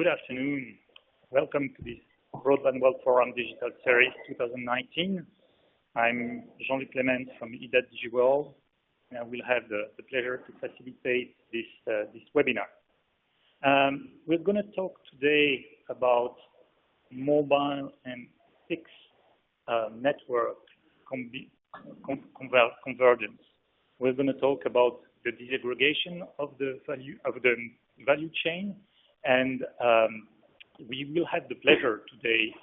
Good afternoon. Welcome to this Broadband World Forum Digital Series 2019. I'm Jean-Luc Clement from DigiWorld, and I will have the pleasure to facilitate this webinar. We're going to talk today about mobile and fixed network convergence. We're going to talk about the disaggregation of the value chain, and we will have the pleasure today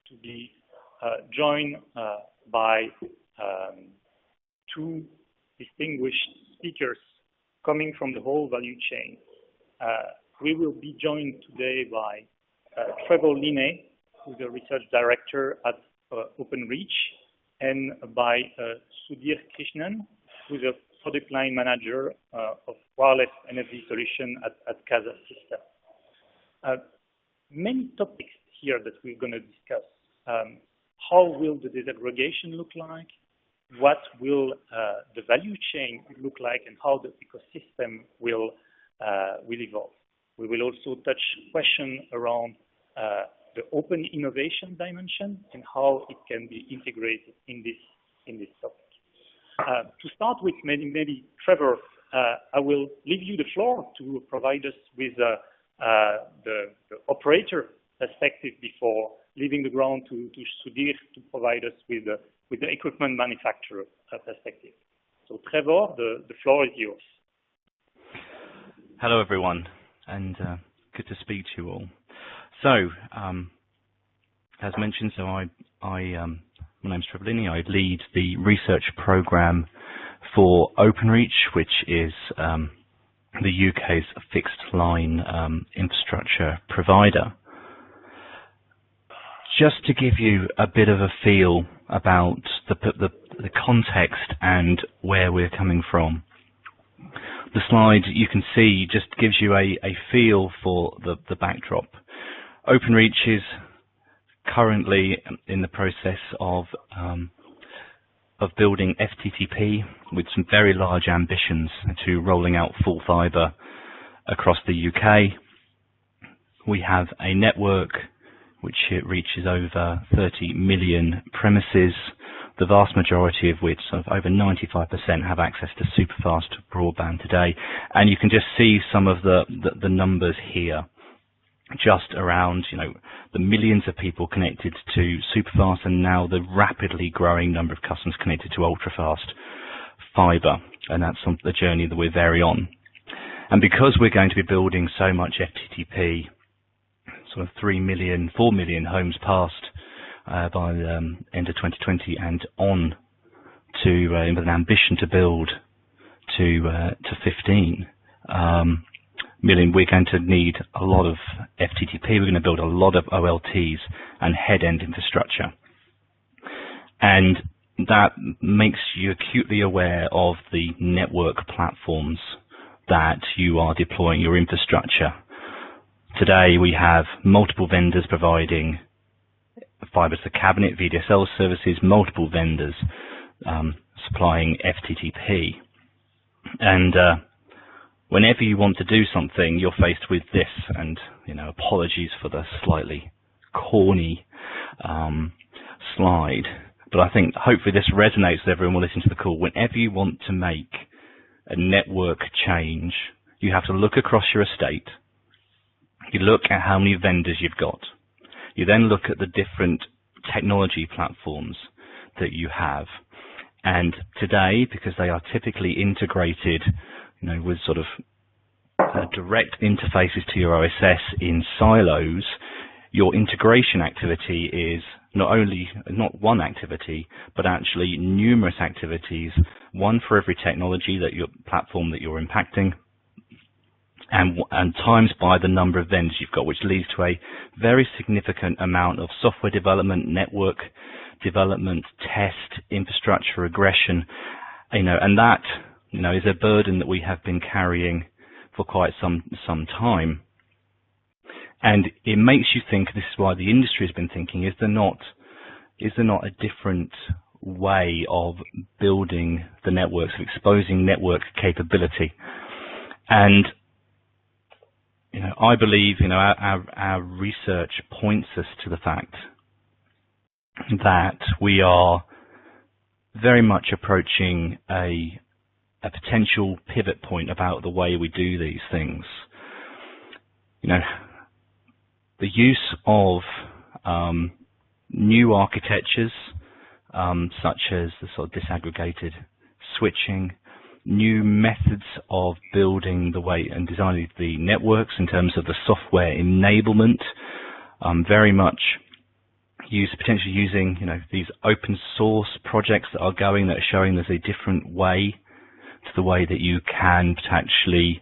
to be joined by two distinguished speakers coming from the whole value chain. We will be joined today by Trevor Linney, who's a research director at Openreach, and by Sudhir Krishnan, who's a product line manager of wireless energy solution at Casa system. Many topics here that we're going to discuss. How will the disaggregation look like? What will the value chain look like, and how the ecosystem will evolve? We will also touch questions around the open innovation dimension and how it can be integrated in this topic. To start with, maybe Trevor, I will leave you the floor to provide us with the operator perspective before leaving the ground to Sudhir to provide us with the equipment manufacturer perspective. So Trevor, the floor is yours. Hello everyone, and good to speak to you all. So, as mentioned, my name's Trevor Linney. I lead the research program for Openreach, which is the UK's fixed line infrastructure provider. Just to give you a bit of a feel about the context and where we're coming from, the slide you can see just gives you a feel for the backdrop. Openreach is currently in the process of building FTTP with some very large ambitions to rolling out full fibre across the UK. We have a network which reaches over 30 million premises, the vast majority of which, over 95%, have access to superfast broadband today. And you can just see some of the numbers here, just around, the millions of people connected to superfast, and now the rapidly growing number of customers connected to ultrafast fibre, and that's the journey that we're very on. And because we're going to be building so much FTTP, sort of 4 million homes passed by the end of 2020, and on to with an ambition to build to 15 million, we're going to need a lot of FTTP. We're going to build a lot of OLTs and head-end infrastructure. And that makes you acutely aware of the network platforms that you are deploying your infrastructure. Today, we have multiple vendors providing fibre to the cabinet, VDSL services, multiple vendors supplying FTTP. And whenever you want to do something, you're faced with this, and apologies for the slightly corny slide, but I think hopefully this resonates with everyone listening to the call. Whenever you want to make a network change, you have to look across your estate. You look at how many vendors you've got. You then look at the different technology platforms that you have. And today, because they are typically integrated with sort of direct interfaces to your OSS in silos, your integration activity is not one activity, but actually numerous activities, one for every technology platform that you're impacting, and times by the number of vendors you've got, which leads to a very significant amount of software development, network development, test, infrastructure regression, and that is a burden that we have been carrying for quite some time. And it makes you think, this is why the industry has been thinking, is there not a different way of building the networks, of exposing network capability? And I believe, our research points us to the fact that we are very much approaching a potential pivot point about the way we do these things. The use of new architectures, such as the sort of disaggregated switching, new methods of building the way and designing the networks in terms of the software enablement, very much potentially using these open source projects that are showing there's a different way to the way that you can actually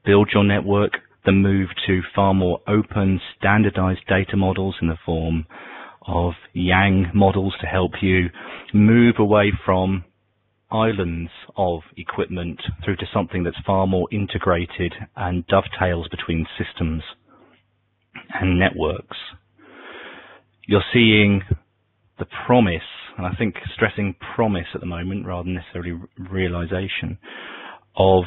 build your network, the move to far more open standardized data models in the form of Yang models to help you move away from islands of equipment through to something that's far more integrated and dovetails between systems and networks. You're seeing the promise, and I think stressing promise at the moment rather than necessarily realization, of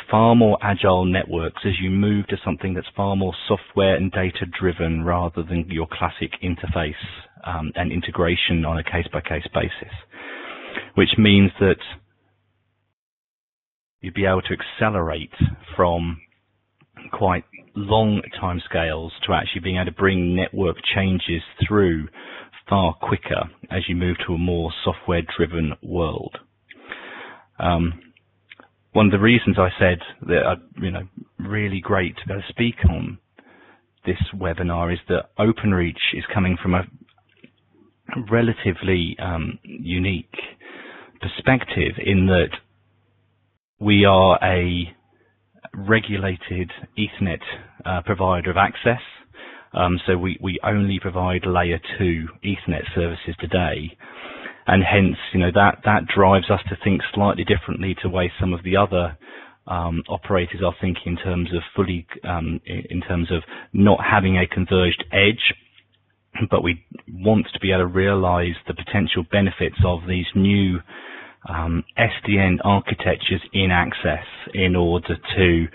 far more agile networks as you move to something that's far more software and data driven rather than your classic interface and integration on a case-by-case basis, which means that you'd be able to accelerate from quite long timescales to actually being able to bring network changes through far quicker as you move to a more software-driven world. One of the reasons I said that really great to be able to speak on this webinar is that OpenReach is coming from a relatively unique perspective in that we are a regulated Ethernet provider of access. So we only provide layer 2 Ethernet services today, and hence that drives us to think slightly differently to the way some of the other operators are thinking in terms of not having a converged edge, but we want to be able to realize the potential benefits of these new SDN architectures in access in order to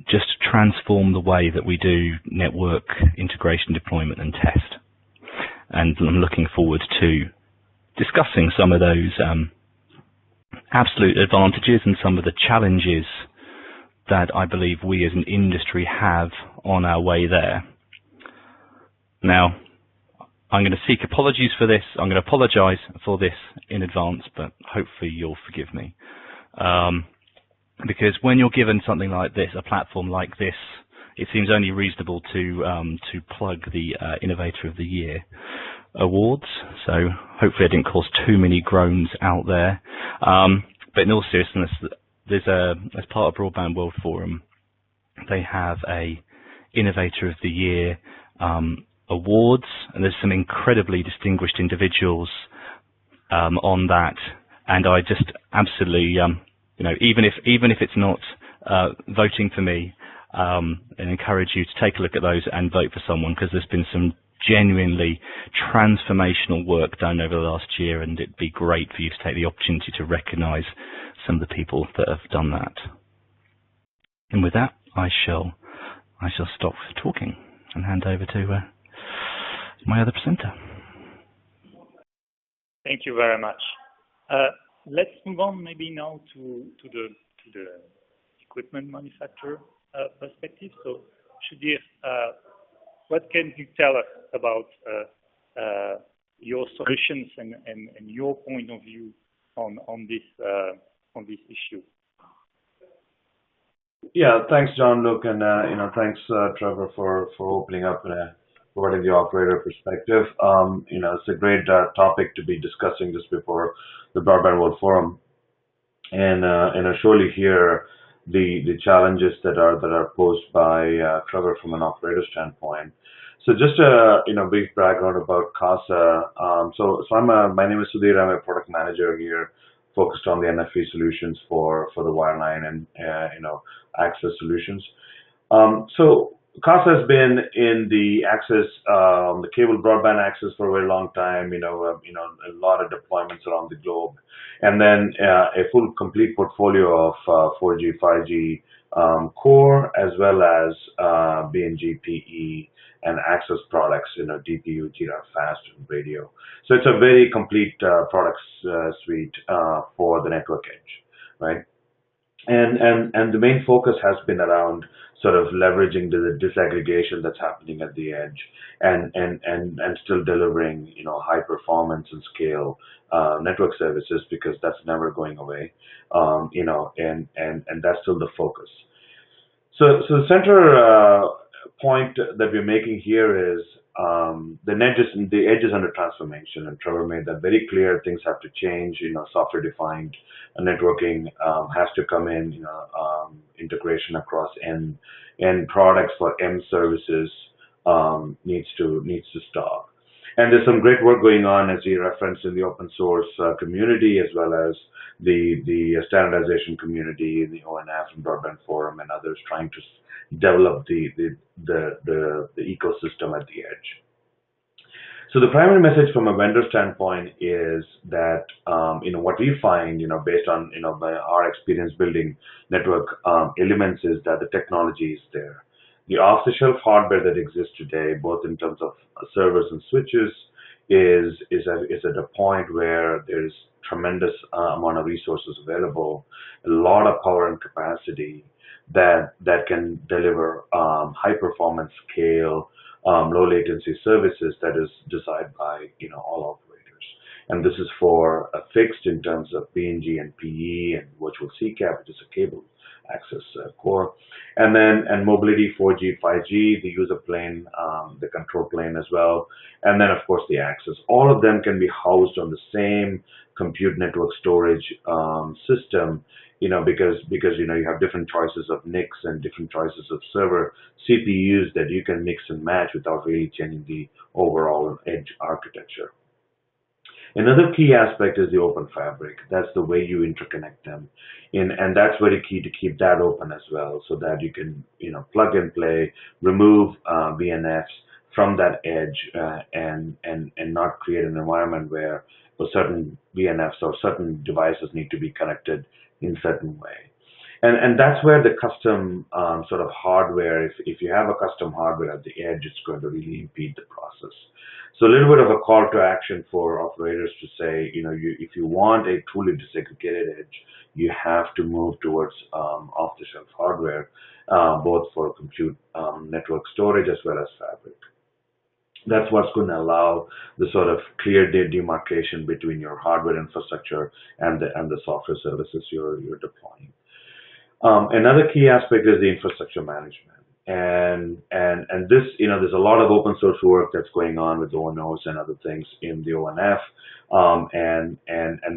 just transform the way that we do network integration, deployment and test. And I'm looking forward to discussing some of those absolute advantages and some of the challenges that I believe we as an industry have on our way there. Now, I'm going to seek apologies for this. I'm going to apologize for this in advance, but hopefully you'll forgive me. Because when you're given something like this, a platform like this, it seems only reasonable to plug the Innovator of the Year awards. So hopefully I didn't cause too many groans out there. But in all seriousness, as part of Broadband World Forum, they have a Innovator of the Year awards, and there's some incredibly distinguished individuals on that. And I just absolutely, even if it's not voting for me, and encourage you to take a look at those and vote for someone, because there's been some genuinely transformational work done over the last year, and it'd be great for you to take the opportunity to recognize some of the people that have done that. And with that, I shall stop talking and hand over to my other presenter. Thank you very much. Let's move on maybe now to the equipment manufacturer perspective. So, Sudhir, what can you tell us about your solutions and your point of view on this issue? Yeah, thanks, John, Luke, and thanks, Trevor, for opening up and providing the operator perspective. It's a great topic to be discussing just before the Broadband World Forum, and surely here the challenges that are posed by Trevor from an operator standpoint. So just a brief background about Casa. My name is Sudhir. I'm a product manager here, focused on the NFV solutions for the wireline and access solutions. So Casa has been in the access, the cable broadband access for a very long time. A lot of deployments around the globe, and then a full complete portfolio of 4G, 5G core, as well as BNG, PE, and access products. DPU, GRAD, fast, and radio. So it's a very complete product suite for the network edge, right? And the main focus has been around sort of leveraging the disaggregation that's happening at the edge, and still delivering high performance and scale network services, because that's never going away. And that's still the focus. So the center point that we're making here is the edge is under transformation, and Trevor made that very clear. Things have to change. Software-defined networking has to come in. Integration across N products for M services needs to stop. And there's some great work going on, as you referenced, in the open source community, as well as the standardization community, the ONF and Broadband Forum, and others trying to develop the ecosystem at the edge. So the primary message from a vendor standpoint is that what we find, based on by our experience building network elements, is that the technology is there. The off-the-shelf hardware that exists today, both in terms of servers and switches, is at a point where there's tremendous amount of resources available, a lot of power and capacity that can deliver high performance scale, low latency services that is desired by all operators. And this is for a fixed in terms of BNG and PE and virtual CCAP, which is a cable access core, and mobility, 4G, 5G, the user plane, the control plane as well, and then of course the access. All of them can be housed on the same compute network storage system, because you have different choices of NICs and different choices of server CPUs that you can mix and match without really changing the overall edge architecture. Another key aspect is the open fabric. That's the way you interconnect them, and that's very key to keep that open as well, so that you can plug and play, remove VNFs from that edge, and not create an environment where certain VNFs or certain devices need to be connected in certain way. And that's where the custom sort of hardware, if you have a custom hardware at the edge, it's going to really impede the process. So a little bit of a call to action for operators to say, if you want a truly disaggregated edge, you have to move towards off-the-shelf hardware, both for compute network storage as well as fabric. That's what's going to allow the sort of clear demarcation between your hardware infrastructure and the software services you're deploying. Another key aspect is the infrastructure management. And this, there's a lot of open source work that's going on with ONOs and other things in the ONF, and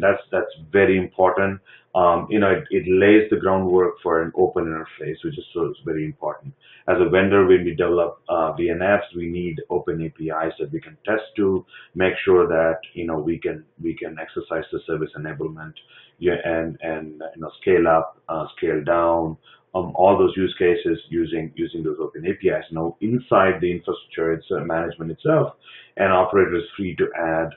that's very important. It lays the groundwork for an open interface, which is very important. As a vendor, when we develop VNFs, we need open APIs that we can test to make sure that we can exercise the service enablement, and scale up, scale down. All those use cases using those open APIs. Now, inside the infrastructure management itself, an operator is free to add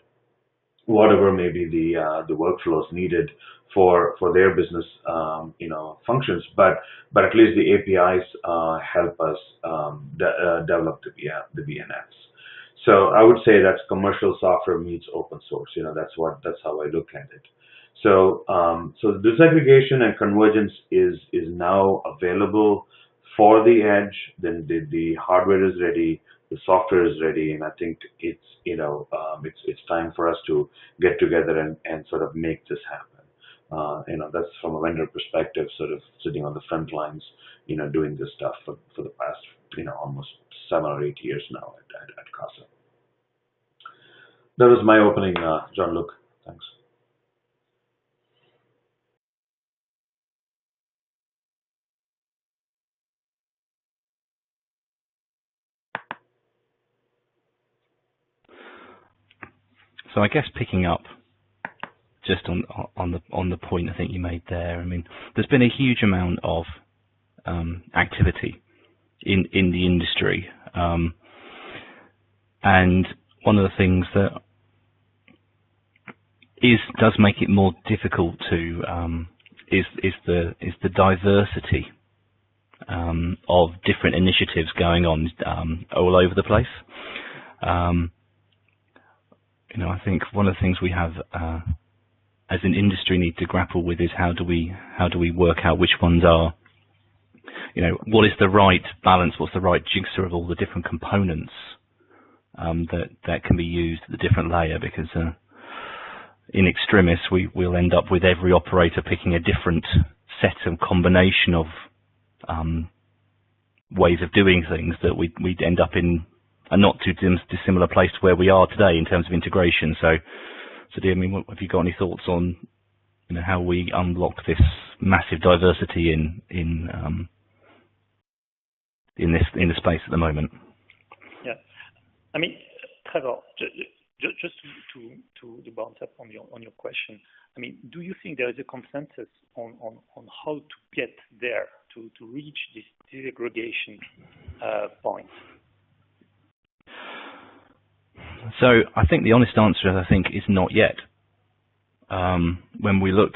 whatever may be the workflows needed for their business functions, but at least the APIs help us develop the VNFs. So I would say that's commercial software meets open source. That's how I look at it. So the disaggregation and convergence is now available for the edge. Then the hardware is ready, the software is ready, and I think it's time for us to get together and sort of make this happen. That's from a vendor perspective, sort of sitting on the front lines, doing this stuff for the past almost 7 or 8 years now at Casa. That was my opening, John-Luc. Thanks. So I guess picking up just on the point I think you made there, I mean, there's been a huge amount of activity in the industry. And one of the things that does make it more difficult to is the diversity of different initiatives going on all over the place. I think one of the things we have as an industry need to grapple with is how do we work out which ones are, what is the right balance, what's the right jigsaw of all the different components that can be used at the different layer, because in extremis we'll end up with every operator picking a different set and combination of ways of doing things that we'd end up in a not too dissimilar place to where we are today in terms of integration. So Dear, have you got any thoughts on how we unlock this massive diversity in the space at the moment? Yeah, Trevor, just to bounce up on your question. Do you think there is a consensus on how to get there to reach this disaggregation point? So I think the honest answer, is not yet. When we look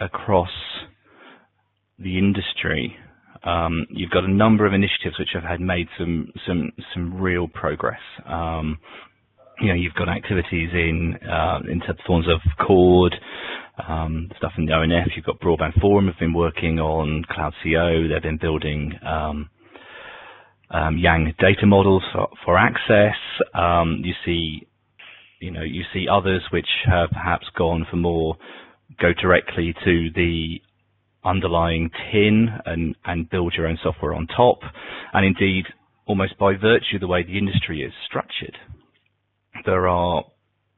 across the industry, you've got a number of initiatives which have made some real progress. You've got activities in forms of Cord, stuff in the ONF. You've got Broadband Forum have been working on Cloud CO. They've been building Yang data models for access. You see others which have perhaps gone for more go directly to the underlying tin and build your own software on top. And indeed, almost by virtue of the way the industry is structured, there are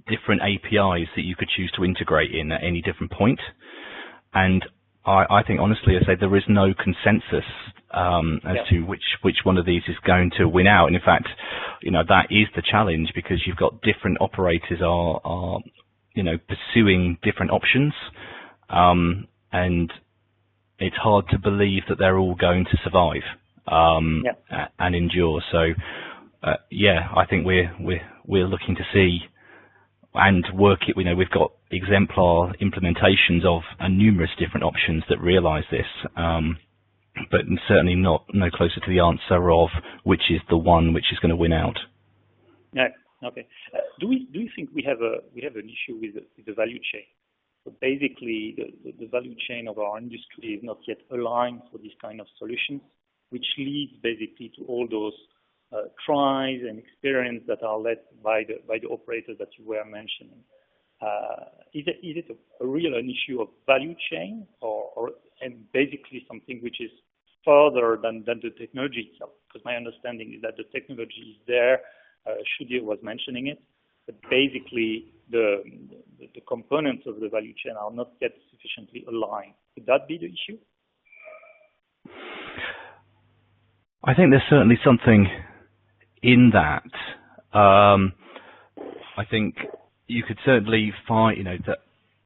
different APIs that you could choose to integrate in at any different point. And I think, honestly, there is no consensus as to which one of these is going to win out. And in fact, that is the challenge, because you've got different operators are pursuing different options, and it's hard to believe that they're all going to survive and endure. So, I think we're looking to see and work it. We've got exemplar implementations of numerous different options that realise this, but certainly no closer to the answer of which is the one which is going to win out. Yeah. Okay. Do you think we have an issue with the value chain? So basically, the value chain of our industry is not yet aligned for this kind of solutions, which leads basically to all those tries and experiments that are led by the operators that you were mentioning. Is it a real an issue of value chain, and basically something which is further than the technology itself? Because my understanding is that the technology is there. Shudir was mentioning it, but basically the components of the value chain are not yet sufficiently aligned. Could that be the issue? I think there's certainly something in that. I think you could certainly find, that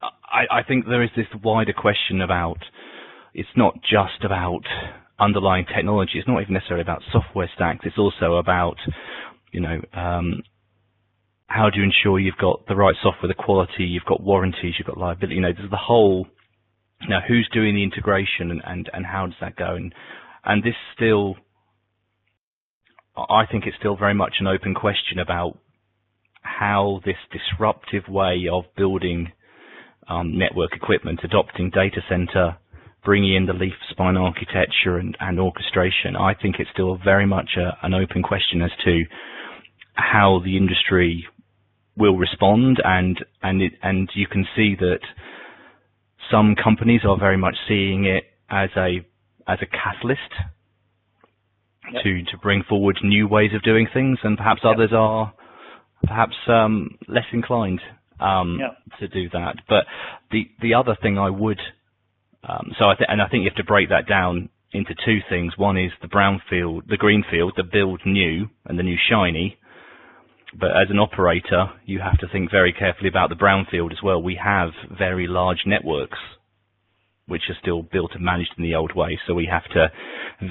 I think there is this wider question about, it's not just about underlying technology. It's not even necessarily about software stacks. It's also about, how do you ensure you've got the right software, the quality, you've got warranties, you've got liability. There's the whole, who's doing the integration and how does that go? And this still, I think it's still very much an open question about how this disruptive way of building network equipment, adopting data center, bringing in the leaf spine architecture and orchestration. I think it's still very much an open question as to how the industry will respond, and you can see that some companies are very much seeing it as a catalyst to bring forward new ways of doing things, and perhaps others are perhaps less inclined to do that. But the other thing I would, I think you have to break that down into two things. One is the brownfield, the greenfield, the build new and the new shiny. But as an operator, you have to think very carefully about the brownfield as well. We have very large networks which are still built and managed in the old way. So we have to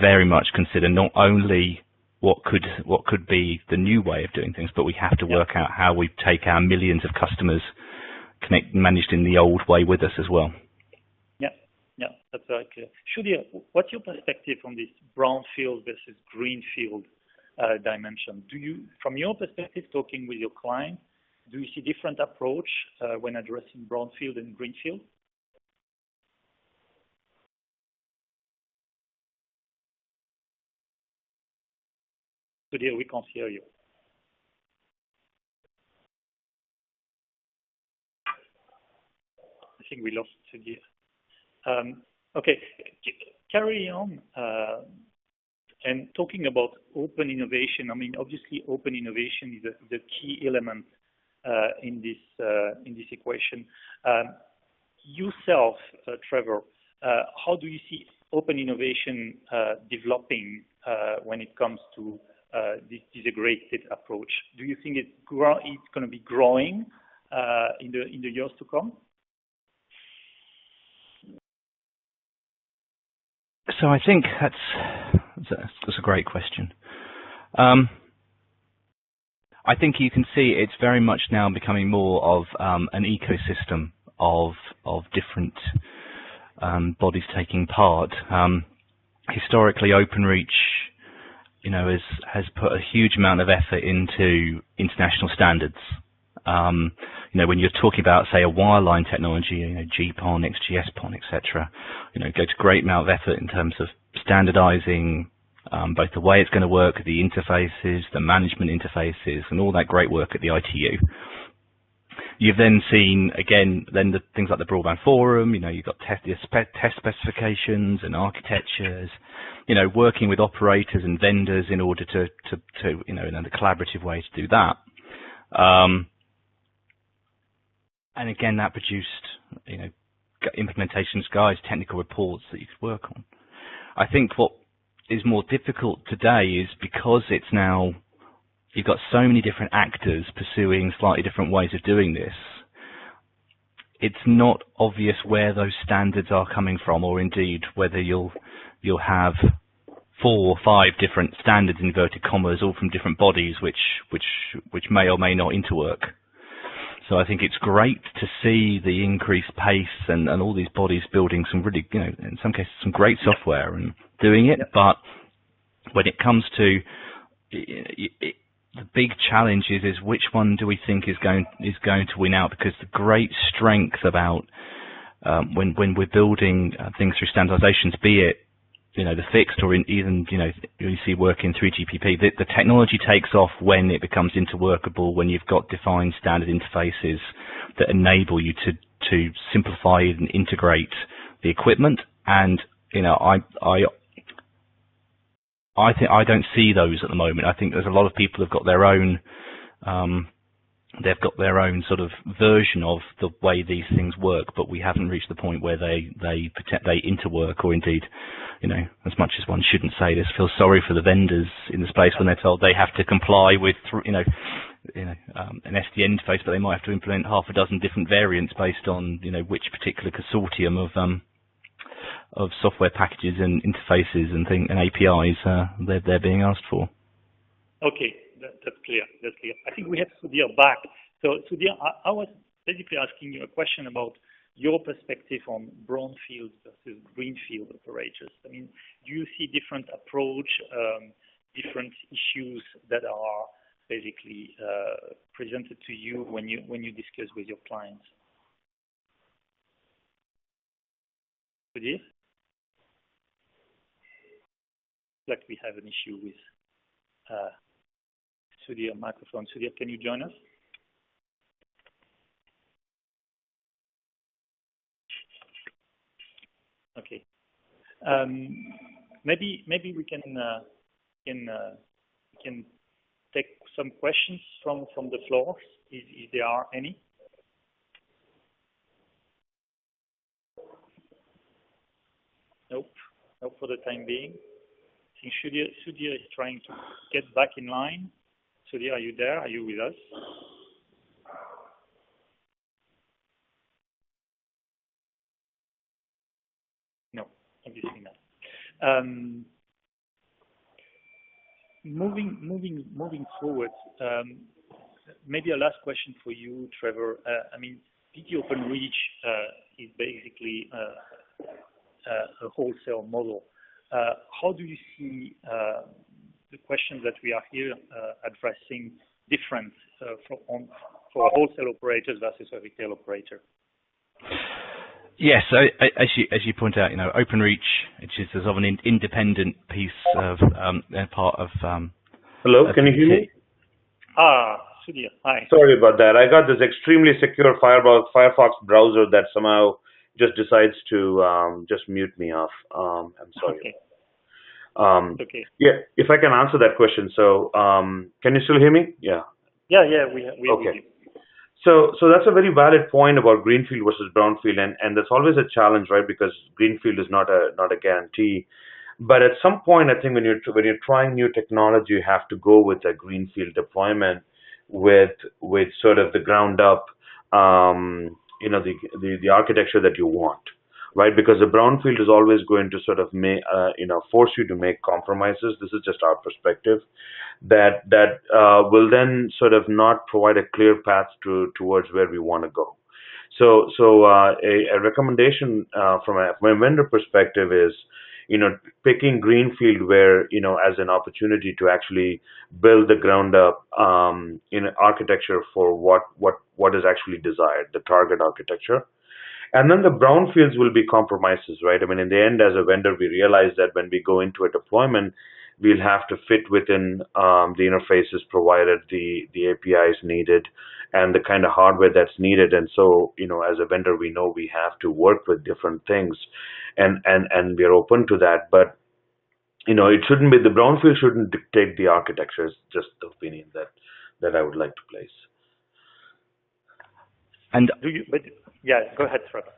very much consider not only what could be the new way of doing things, but we have to work out how we take our millions of customers managed in the old way with us as well. Yeah, that's very clear. Sudhir, what's your perspective on this brownfield versus greenfield dimension? From your perspective, talking with your client, do you see different approach when addressing brownfield and greenfield? Sudhir, we can't hear you. I think we lost Sudhir. Okay, carry on. And talking about open innovation, I mean, obviously, open innovation is the key element in this equation. Yourself, Trevor, how do you see open innovation developing when it comes to this disaggregated approach? Do you think it's going to be growing in the years to come? So I think that's a great question. I think you can see it's very much now becoming more of an ecosystem of different bodies taking part. Historically, OpenReach, has put a huge amount of effort into international standards. When you're talking about, say, a wireline technology, GPON, XGS-PON, etc., go to great amount of effort in terms of standardizing both the way it's going to work, the interfaces, the management interfaces, and all that great work at the ITU. You've then seen, again, the things like the Broadband Forum, you've got test specifications and architectures, working with operators and vendors in order to in a collaborative way to do that. And again, that produced, implementations guides, technical reports that you could work on. I think what is more difficult today is because it's now, you've got so many different actors pursuing slightly different ways of doing this, it's not obvious where those standards are coming from, or indeed whether you'll have 4 or 5 different standards, inverted commas, all from different bodies, which may or may not interwork. So I think it's great to see the increased pace and all these bodies building some really, in some cases, some great software and doing it. But when it comes to the big challenge is which one do we think is going to win out? Because the great strength about when we're building things through standardizations, be it the fixed or even you see work in 3GPP, the technology takes off when it becomes interworkable, when you've got defined standard interfaces that enable you to simplify and integrate the equipment. And I think I don't see those at the moment. I think there's a lot of people who've got their own they've got their own sort of version of the way these things work, but we haven't reached the point where they interwork, or indeed, as much as one shouldn't say this, feel sorry for the vendors in the space when they're told they have to comply with, an SDN interface, but they might have to implement half a dozen different variants based on, which particular consortium of software packages and interfaces and APIs they're being asked for. Okay. That's clear. That's clear. I think we have Sudhir back. So Sudhir, I was basically asking you a question about your perspective on brownfield versus greenfield operators. I mean, do you see different approach, different issues that are basically presented to you when you discuss with your clients? Sudhir? Like we have an issue with Sudhir microphone. Sudhir, can you join us? Okay. Maybe we can take some questions from the floor, if there are any. Nope. Nope for the time being. I think Sudhir is trying to get back in line. Sudhir, are you there? Are you with us? obviously not. Moving forward, maybe a last question for you, Trevor. I mean, PT OpenReach is basically a wholesale model. How do you see the questions that we are here addressing different for wholesale operators versus a retail operator? Yes, so as you point out, OpenReach, which is sort of an independent piece of part of. Hello, can you hear me? Sudhir, hi. Sorry about that. I got this extremely secure Firefox browser that somehow just decides to just mute me off. I'm sorry. Okay. Okay. Yeah, if I can answer that question. So, can you still hear me? Yeah. Yeah, we okay. So that's a very valid point about greenfield versus brownfield, and that's always a challenge, right? Because greenfield is not a guarantee. But at some point, I think when you're trying new technology, you have to go with a greenfield deployment with sort of the ground up, the architecture that you want, right? Because the brownfield is always going to sort of force you to make compromises. This is just our perspective. That will then sort of not provide a clear path towards where we want to go. So a recommendation from a vendor perspective is, picking greenfield where, as an opportunity to actually build the ground up in architecture for what is actually desired, the target architecture. And then the brownfields will be compromises, right? I mean, in the end, as a vendor, we realize that when we go into a deployment, we'll have to fit within the interfaces provided, the APIs needed, and the kind of hardware that's needed. And so, as a vendor, we know we have to work with different things, and we are open to that. But, it shouldn't be, the brownfield shouldn't dictate the architecture. It's just the opinion that I would like to place. And yeah, go ahead, Trevor.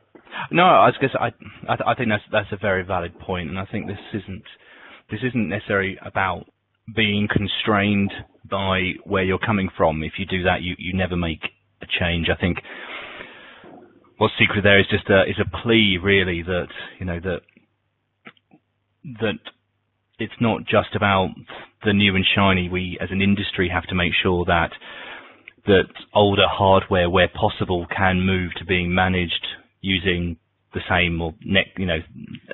No, I was going to say, I think that's a very valid point, and I think this isn't necessarily about being constrained by where you're coming from. If you do that, you never make a change. I think what's secret there is just a plea, really, that that it's not just about the new and shiny. We, as an industry, have to make sure that older hardware, where possible, can move to being managed using the same or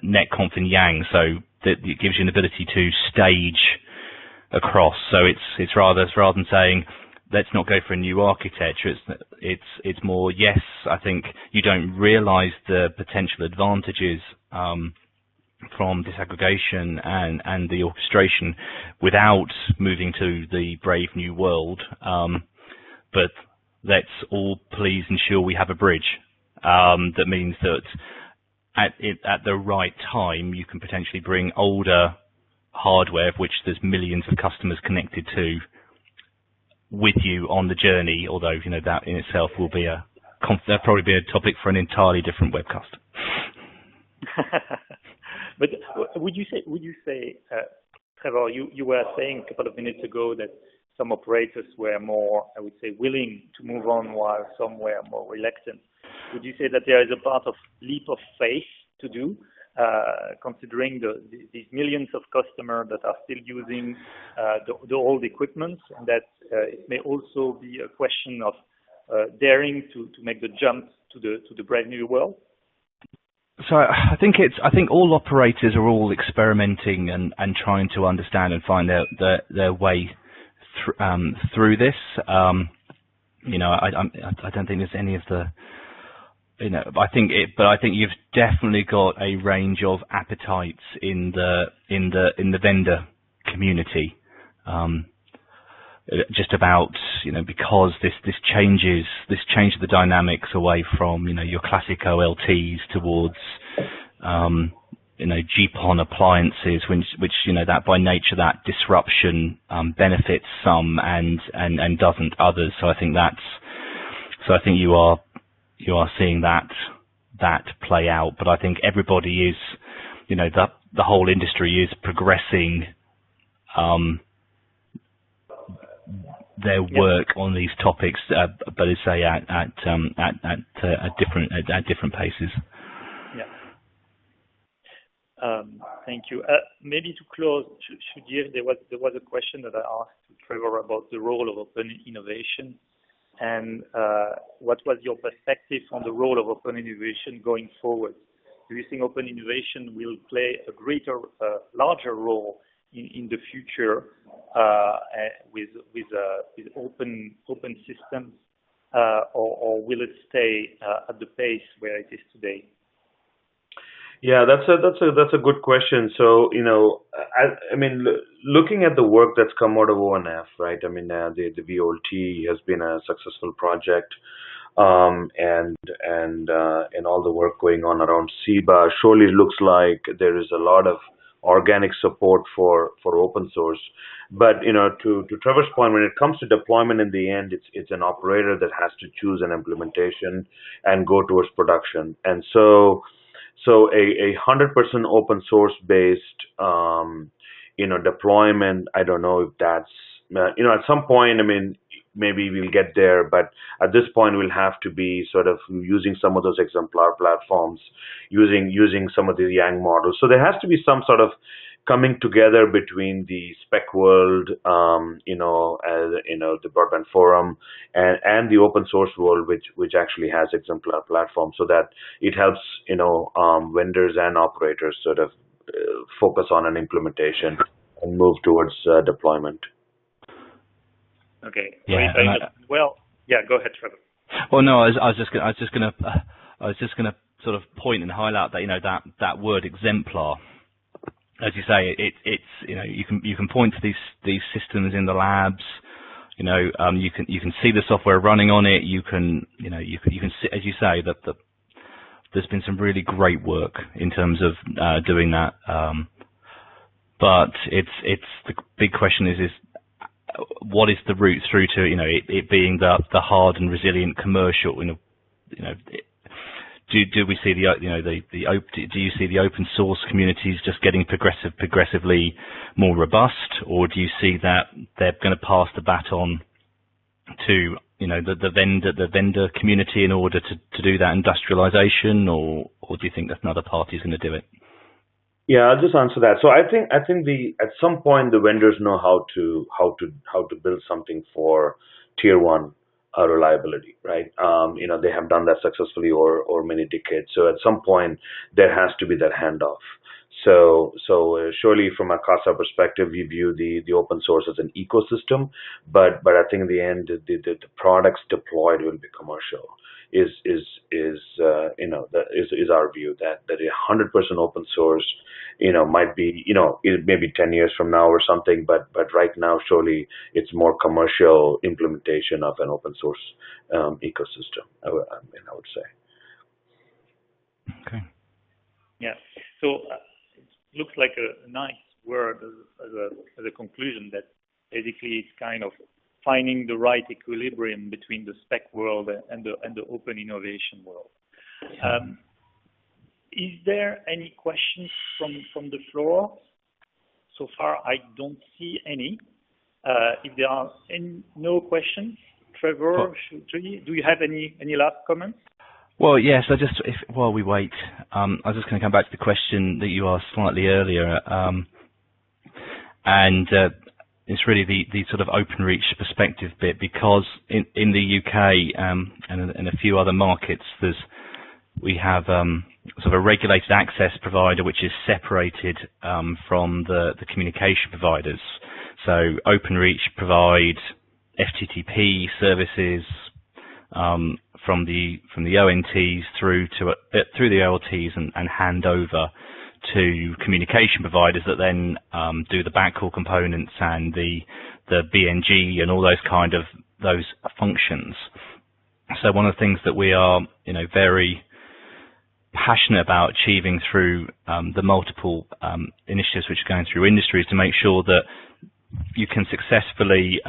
netconf and yang, so that it gives you an ability to stage across. So it's rather than saying let's not go for a new architecture, it's more, yes, I think you don't realize the potential advantages from disaggregation and the orchestration without moving to the brave new world. But let's all please ensure we have a bridge. That means that at the right time, you can potentially bring older hardware, of which there's millions of customers connected to, with you on the journey. Although that in itself will be that'll probably be a topic for an entirely different webcast. But would you say, Trevor, you were saying a couple of minutes ago that some operators were more, I would say, willing to move on, while some were more reluctant. Would you say that there is a part of leap of faith to do, considering these millions of customers that are still using the old equipment, and that it may also be a question of daring to make the jump to the brand new world? So I think all operators are all experimenting and trying to understand and find their way through this. I don't think there's any of the, I think you've definitely got a range of appetites in the vendor community. Just about, because this changes the dynamics away from, your classic OLTs towards, GPON appliances, which that by nature, that disruption benefits some and doesn't others. So I think you are seeing that play out. But I think everybody is, the whole industry is progressing their work on these topics, but I say at different paces. Yeah. Thank you. Maybe to close, there was a question that I asked to Trevor about the role of open innovation, and what was your perspective on the role of open innovation going forward? Do you think open innovation will play a larger role in the future with open systems, or will it stay at the pace where it is today? Yeah, that's a good question. So, I mean, looking at the work that's come out of ONF, right? I mean, the VOLT has been a successful project, and all the work going on around SIBA surely looks like there is a lot of organic support for open source. But to Trevor's point, when it comes to deployment, in the end, it's an operator that has to choose an implementation and go towards production. And so a 100% open source based deployment, I don't know if that's at some point, I mean, maybe we'll get there, but at this point we'll have to be sort of using some of those exemplar platforms, using some of the Yang models. So there has to be some sort of coming together between the spec world, the Broadband Forum, and the open source world, which actually has exemplar platforms, so that it helps vendors and operators sort of focus on an implementation and move towards deployment. Okay. Yeah. Well, yeah. Go ahead, Trevor. Well, no, I was just gonna sort of point and highlight that that word exemplar. As you say, it's you can point to these systems in the labs. You can see the software running on it. You can see, as you say, that there's been some really great work in terms of doing that. But it's the big question is what is the route through to it being the hard and resilient commercial? Do we see do you see the open source communities just getting progressively more robust, or do you see that they're going to pass the baton to the vendor community in order to do that industrialization, or do you think that another party is going to do it? Yeah, I'll just answer that. So I think at some point the vendors know how to build something for tier one reliability, right? They have done that successfully over many decades. So at some point there has to be that handoff. So surely from a Casa perspective, we view the open source as an ecosystem, but I think in the end the products deployed will be commercial. Is our view that 100% open source might be it may be 10 years from now or something, but right now surely it's more commercial implementation of an open source ecosystem. I would say. Okay. Yeah. So it looks like a nice word as a conclusion that basically it's kind of finding the right equilibrium between the spec world and the open innovation world. Is there any questions from the floor? So far, I don't see any. If there are no questions, Trevor, do you have any last comments? Well, yes. While we wait, I was just going to come back to the question that you asked slightly earlier, and it's really the sort of OpenReach perspective bit, because in the UK and in a few other markets, we have sort of a regulated access provider which is separated from the communication providers. So OpenReach provides FTTP services from the ONTs through the OLTs and hand over to communication providers that then do the backhaul components and the BNG and all those functions. So one of the things that we are very passionate about achieving through the multiple initiatives which are going through industry is to make sure that you can successfully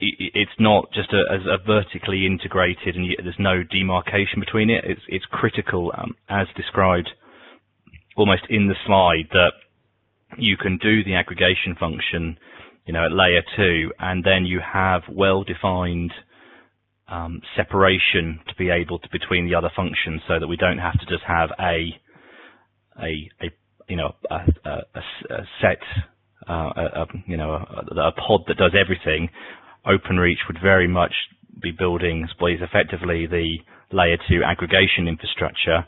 it's not just a vertically integrated and there's no demarcation between it. It's critical, as described almost in the slide, that you can do the aggregation function, at layer 2, and then you have well-defined separation to be able to between the other functions, so that we don't have to just have a set, a pod that does everything, Openreach would very much be building, effectively the layer 2 aggregation infrastructure,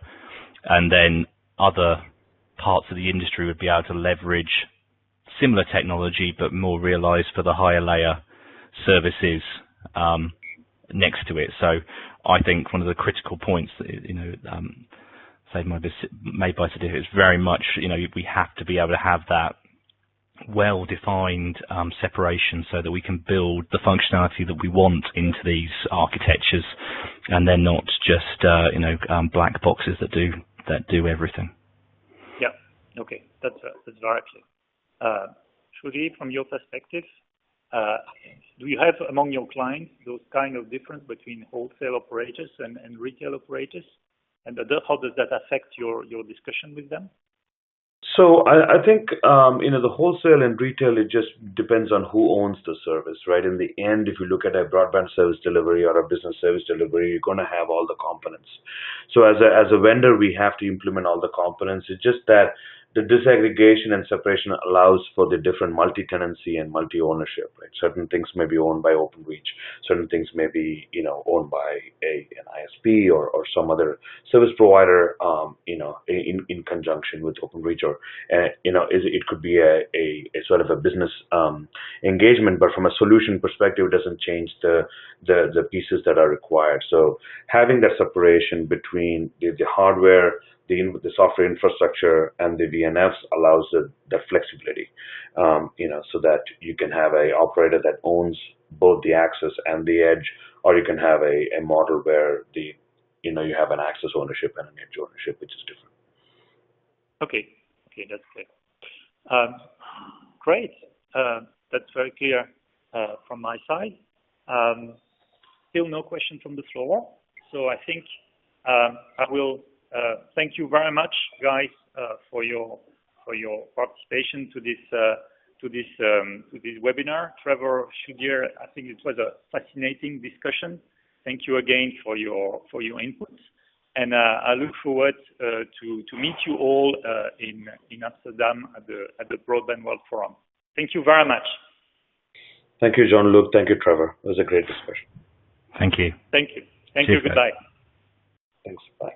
and then other parts of the industry would be able to leverage similar technology but more realized for the higher layer services next to it. So I think one of the critical points that made by Sadif is very much, we have to be able to have that well-defined separation so that we can build the functionality that we want into these architectures, and they're not just black boxes that do everything. Yeah. Okay. That's very clear. Shruti, from your perspective, do you have among your clients those kind of difference between wholesale operators and retail operators? And how does that affect your discussion with them? So I think, the wholesale and retail, it just depends on who owns the service, right? In the end, if you look at a broadband service delivery or a business service delivery, you're going to have all the components. So as a vendor, we have to implement all the components. It's just that the disaggregation and separation allows for the different multi-tenancy and multi-ownership, right? Certain things may be owned by Openreach. Certain things may be, owned by an ISP or some other service provider, in conjunction with Openreach, or, it could be a sort of a business engagement, but from a solution perspective, it doesn't change the pieces that are required. So having that separation between the hardware, the software infrastructure, and the VNFs allows that flexibility, so that you can have a operator that owns both the access and the edge, or you can have a model where you have an access ownership and an edge ownership, which is different. Okay, that's clear. Great. That's very clear from my side. Still no question from the floor, so I think I will thank you very much, guys, for your participation to this webinar. Trevor, Sudhir, I think it was a fascinating discussion. Thank you again for your input, and I look forward to meet you all in Amsterdam at the Broadband World Forum. Thank you very much. Thank you, Jean-Luc. Thank you, Trevor. It was a great discussion. Thank you. Thank you. Thank Cheers, you. Goodbye. Thanks. Bye.